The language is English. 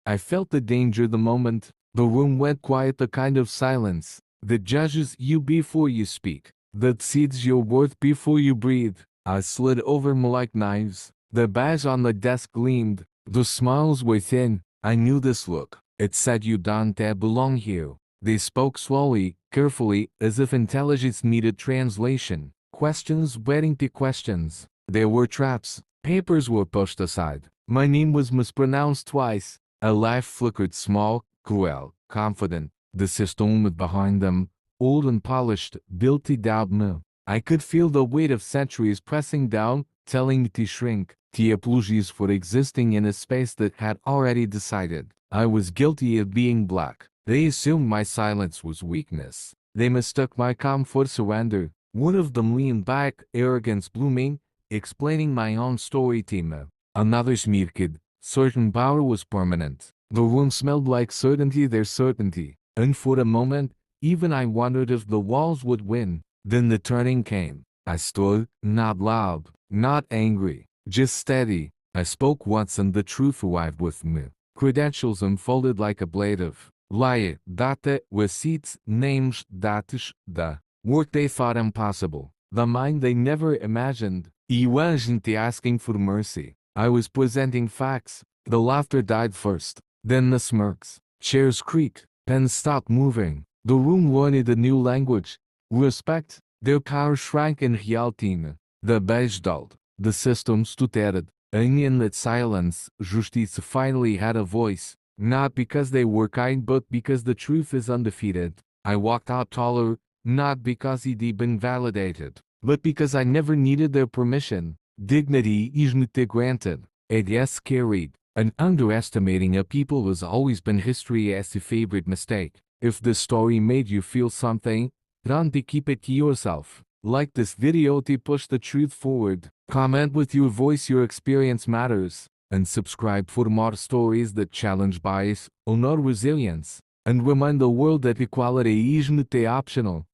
I felt the danger the moment. The room went quiet, a kind of silence that judges you before you speak, that sees your worth before you breathe. I slid over me like knives. The badge on the desk gleamed. The smiles were thin. I knew this look. It said, "You don't belong here." They spoke slowly, carefully, as if intelligence needed translation. Questions waiting to questions. There were traps. Papers were pushed aside. My name was mispronounced twice. A laugh flickered, small, cruel, confident. The system behind them, old and polished, built to doubt me. I could feel the weight of centuries pressing down, telling me to shrink, to apologize for existing in a space that had already decided I was guilty of being black. They assumed my silence was weakness. They mistook my calm for surrender. One of them leaned back, arrogance blooming, explaining my own story to me. Another smirked. Certain power was permanent. The room smelled like certainty, their certainty. And for a moment, even I wondered if the walls would win. Then the turning came. I stood, not loud, not angry, just steady. I spoke once and the truth arrived with me. Credentials unfolded like a blade of lie, data, receipts, names, datas, the work they thought impossible, the mind they never imagined. I wasn't asking for mercy. I was presenting facts. The laughter died first, then the smirks. Chairs creaked, pens stopped moving. The room wanted a new language. Respect. Their power shrank in reality. The beige dulled. The system stuttered. In that silence, justice finally had a voice. Not because they were kind, but because the truth is undefeated. I walked out taller, not because he'd been validated, but because I never needed their permission. Dignity isn't granted. It is carried. And underestimating a people has always been history as a favorite mistake. If this story made you feel something, run to keep it to yourself. Like this video to push the truth forward. Comment with your voice, your experience matters. And subscribe for more stories that challenge bias, honor resilience, and remind the world that equality isn't optional.